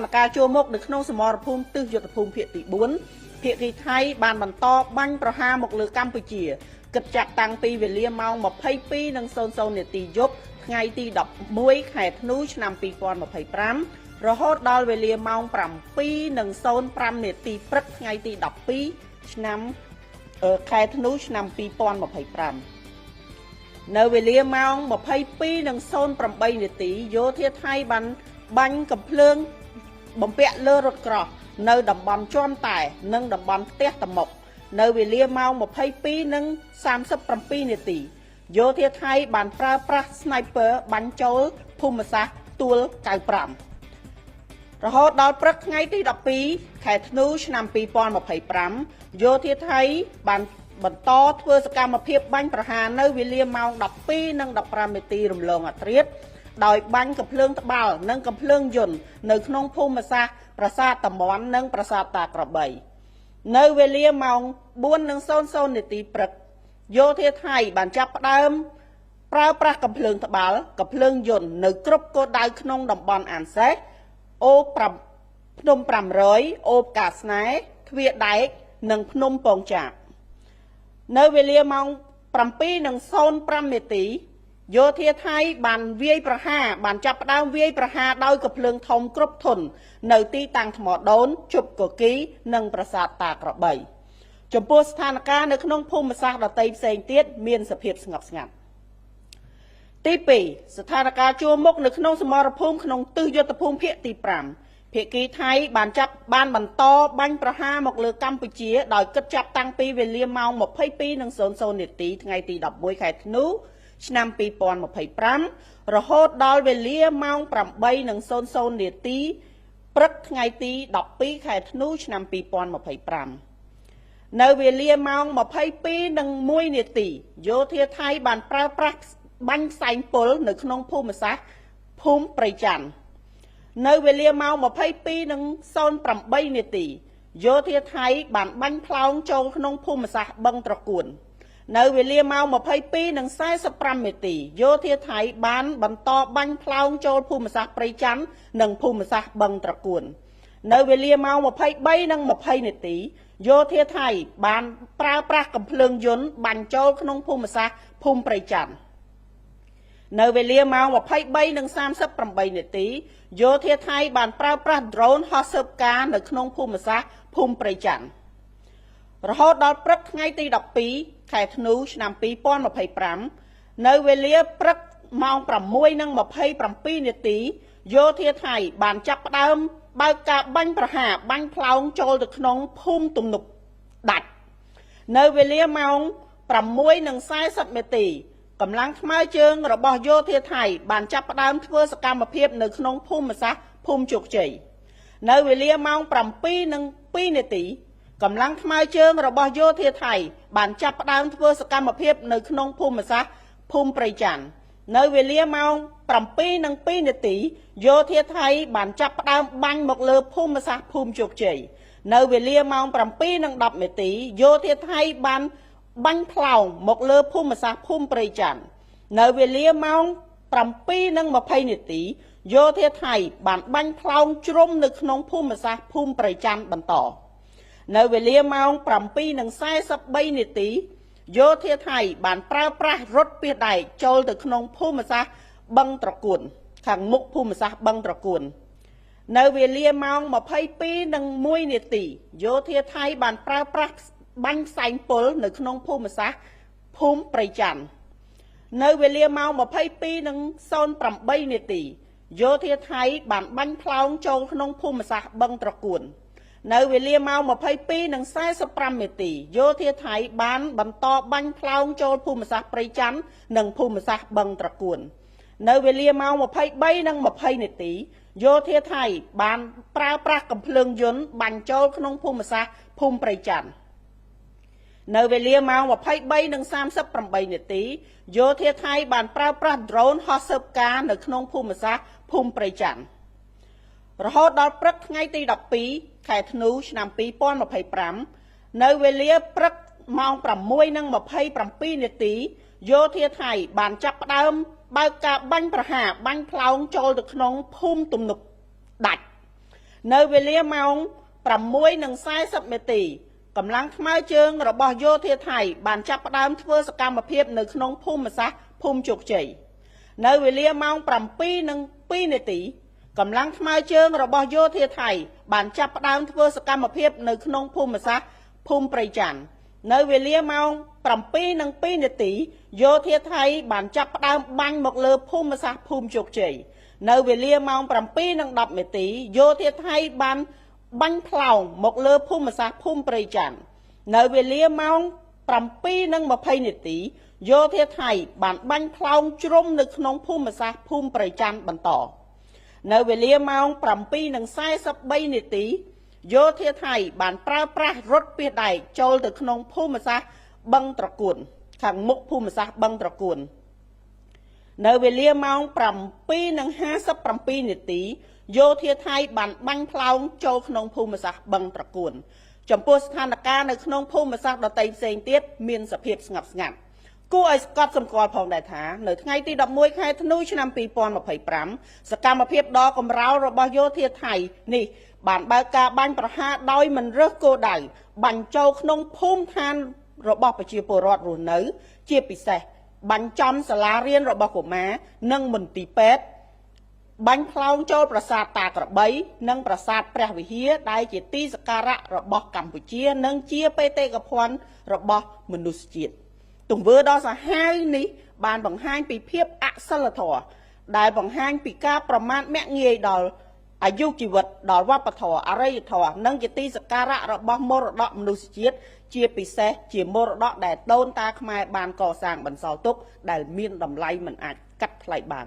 នភាពជួរមុខនៅក្នុងសមរភូមិទិសយុទ្ធភូមិភាគទី4ភាគីថៃបានបន្តបាញ់ប្រហារមកលើកម្ពុជាគិតចាប់តាំងពីវេលាម៉ោង 22:00 នាទីយប់ថ្ងៃទី11ខែធ្នូឆ្នាំ2025រហូតដល់វេលាម៉ោង 7:05 នាទីព្រឹកថ្ងៃទី12ឆ្នាំខែធ្នូឆ្នាំ2025នៅវេលាម៉ោង 22:08 នាទីយោធាថៃបានបាញ់កាំភ្លើងបំពាក់លើរថក្រោះនៅតំបន់ជាំតែនិងតំបន់ផ្ទះតមុកនៅវេលាម៉ោង 22:37 នាទីយោធាថៃបានប្រើប្រាស់ Sniper បាញ់ចូលភូមិសាស្ត្រទួល95រហូតដល់ព្រឹកថ្ងៃទី12ខែធ្នូឆ្នាំ2025យោធាថៃបានបន្តធ្វើសកម្មភាពបាញ់ប្រហារនៅវេលាម៉ោង 12:15 នាទីរំលងអធ្រាត្រដោយបាញ់កាំភ្លើងត្បាល់និងកាំភ្លើងយន្តនៅក្នុងភូមិសាស្ត្រប្រាសាទតាមាន់និងប្រាសាទតាក្របីនៅវេលាម៉ោង 4:00 នាទីព្រឹកយោធាថៃបានចាប់ផ្ដើមប្រើប្រាស់កាំភ្លើងត្បាល់កាំភ្លើងយន្តនៅគ្រប់គោលដៅក្នុងតំបន់អានសេះអូភ្នំ500អូផ្កាស្នេហ៍ទ្វារដែកនិងភ្នំពងចាបនៅវេលាម៉ោង 7:05 នាទីយោធាថៃបានចាប់ផ្ដើមវាយប្រហារដោយកាំភ្លើងធំគ្រប់ធន់នៅទីតាំងថ្មដូនជប់កគីនិងប្រាសាទតាក្របីចំពោះស្ថានភាពនៅក្នុងភូមិសាស្ត្រដទៃផ្សេងទៀតមានសភាពស្ងប់ស្ងាត់ទី2ស្ថានភាពជួរមុខនៅក្នុងសមរភូមិក្នុងទិសយុទ្ធភូមិភាគទី5ភាគីថៃបានបន្តបាញ់ប្រហារមកលើកម្ពុជាដោយគិតចាប់តាំងពីវេលាម៉ោង 22:00 នាទីថ្ងៃទី11ខែធ្នូឆ្នាំ2025រហូតដល់វេលាម៉ោង 8:00 នាទីព្រឹកថ្ងៃទី12ខែធ្នូឆ្នាំ2025នៅវេលាម៉ោង 22:01 នាទីយោធាថៃបានប្រើប្រាស់បាញ់ផ្សែងពុលនៅក្នុងភូមិសាស្ត្រភូមិព្រៃច័ន្ទនៅវេលាម៉ោង 22:08 នាទីយោធាថៃបានបាញ់ផ្លោងចូលក្នុងភូមិសាស្ត្របឹងត្រកួននៅវេលាម៉ោង 22:45 នាទីយោធាថៃបានបន្តបាញ់ផ្លោងចូលភូមិសាស្ត្រព្រៃច័ន្ទនិងភូមិសាស្ត្របឹងត្រកួននៅវេលាម៉ោង 23:20 នាទីយោធាថៃបានប្រើប្រាស់កាំភ្លើងយន្តបាញ់ចូលក្នុងភូមិសាស្ត្រភូមិព្រៃច័ន្ទនៅវេលាម៉ោង 23:38 នាទីយោធាថៃបានប្រើប្រាស់ drone ហោះស៊ើបការនៅក្នុងភូមិសាស្ត្រភូមិព្រៃច័ន្ទរហូតដល់ព្រឹកថ្ងៃទី12ខែធ្នូឆ្នាំ2025នៅវេលាព្រឹកម៉ោង 6:27 នាទីយោធាថៃបានចាប់ផ្ដើមបើកការបាញ់ប្រហារបាញ់ផ្លោងចូលទៅក្នុងភូមិទំនប់ដាច់នៅវេលាម៉ោង 6:40 នាទីកម្លាំងថ្មើរជើងរបស់យោធាថៃបានចាប់ផ្ដើមធ្វើសកម្មភាពនៅក្នុងភូមិសាស្ត្រភូមិជោគជ័យនៅវេលាម៉ោង 7:02 នាទីកម្លាំងថ្មើរជើងរបស់យោធាថៃបានចាប់ផ្ដើមធ្វើសកម្មភាពនៅក្នុងភូមិសាស្ត្រភូមិព្រៃច័ន្ទនៅវេលាម៉ោង 7:02 នាទីយោធាថៃបានចាប់ផ្ដើមបាញ់មកលើភូមិសាស្ត្រភូមិជោគជ័យនៅវេលាម៉ោង 7:10 នាទីយោធាថៃបានបាញ់ផ្លោងមកលើភូមិសាស្ត្រភូមិព្រៃច័ន្ទនៅវេលាម៉ោង 7:20 នាទីយោធាថៃបានបាញ់ផ្លោងជ្រុំនៅក្នុងភូមិសាស្ត្រភូមិព្រៃច័ន្ទបន្តនៅវេលាម៉ោង 7:43 នាទីយោធាថៃបានប្រើប្រាស់រថពាសដែកចូលទៅក្នុងភូមិសាស្ត្របឹងត្រកួនខាងមុខភូមិសាស្ត្របឹងត្រកួននៅវេលាម៉ោង 22:01 នាទីយោធាថៃបានប្រើប្រាស់បាញ់ផ្សែងពុលនៅក្នុងភូមិសាស្ត្រភូមិព្រៃច័ន្ទនៅវេលាម៉ោង 22:08 នាទីយោធាថៃបានបាញ់ផ្លោងចូលក្នុងភូមិសាស្ត្របឹងត្រកួននៅវេលាម៉ោង 22:45 នាទីយោធាថៃបានបន្តបាញ់ផ្លោងចូលភូមិសាស្ត្រព្រៃច័ន្ទនិងភូមិសាស្ត្របឹងត្រកួននៅវេលាម៉ោង 23:20 នាទីយោធាថៃបានប្រើប្រាស់កាំភ្លើងយន្តបាញ់ចូលក្នុងភូមិសាស្ត្រភូមិព្រៃច័ន្ទនៅវេលាម៉ោង 23:38 នាទីយោធាថៃបានប្រើប្រាស់ drone ហោះស៊ើបការនៅក្នុងភូមិសាស្ត្រភូមិព្រៃច័ន្ទរហូតដល់ព្រឹកថ្ងៃទី12ខែធ្នូឆ្នាំ2025នៅវេលាព្រឹកម៉ោង 6:27 នាទីយោធាថៃបានចាប់ផ្ដើមបើកការបាញ់ប្រហារបាញ់ផ្លោងចូលទៅក្នុងភូមិទំនប់ដាច់ នៅវេលាម៉ោង 6:40 នាទីកម្លាំងថ្មើរជើងរបស់យោធាថៃបានចាប់ផ្ដើមធ្វើសកម្មភាពនៅក្នុងភូមិសាស្ត្រភូមិជោគជ័យនៅវេលាម៉ោង 7:02 នាទីកម្លាំងថ្មើរជើងរបស់យោធាថៃបានចាប់ផ្ដើមធ្វើសកម្មភាពនៅក្នុងភូមិសាស្ត្រភូមិព្រៃច័ន្ទនៅវេលាម៉ោង 7:02 នាទីយោធាថៃបានចាប់ផ្ដើមបាញ់មកលើភូមិសាស្ត្រភូមិជោគជ័យនៅវេលាម៉ោង 7:10 នាទីយោធាថៃបានបាញ់ផ្លោងមកលើភូមិសាស្ត្រភូមិព្រៃច័ន្ទនៅវេលាម៉ោង 7:20 នាទីយោធាថៃបានបាញ់ផ្លោងជ្រុំនៅក្នុងភូមិសាស្ត្រភូមិព្រៃច័ន្ទបន្តនៅវេលាម៉ោង 7:43 នាទីយោធាថៃបានប្រើប្រាស់រថពាសដែកចូលទៅក្នុងភូមិសាស្ត្របឹងត្រកួនខាងមុខភូមិសាស្ត្របឹងត្រកួននៅវេលាម៉ោង 7:57 នាទីយោធាថៃបានបាញ់ផ្លោងចូលក្នុងភូមិសាស្ត្របឹងត្រកួនចំពោះស្ថានភាពនៅក្នុងភូមិសាស្ត្រដទៃផ្សេងទៀតមានសភាពស្ងប់ស្ងាត់គួរឲ្យស្កត់សម្គាល់ផងដែរថានៅថ្ងៃទី 11 ខែធ្នូឆ្នាំ 2025 សកម្មភាពដ៏កម្រោលរបស់យោធាថៃនេះបានបើកការបាញ់ប្រហារដោយមិនរើសគោលដៅបាញ់ចូលក្នុងភូមិឋានរបស់ប្រជាពលរដ្ឋរស់នៅជាពិសេសបាញ់ចំសាលារៀនរបស់កុមារនិងមន្ទីរពេទ្យបាញ់ផ្លោងចូលប្រាសាទតាក្របីនិងប្រាសាទព្រះវិហារដែលជាទីសក្ការៈរបស់កម្ពុជានិងជាបេតិកភណ្ឌរបស់មនុស្សជាតិទង្វើដ៏សាហាវនេះបានបង្ហាញពីភាពអសិលធម៌ដែលបង្ហាញពីការប្រមាថមាក់ងាយដល់អាយុជីវិតដល់វប្បធម៌អរិយធម៌និងជាទីសក្ការៈរបស់មរតកមនុស្សជាតិជាពិសេសជាមរតកដែលដូនតាខ្មែរបានកសាងបន្សល់ទុកដែលមានតម្លៃមិនអាចកាត់ថ្លៃបាន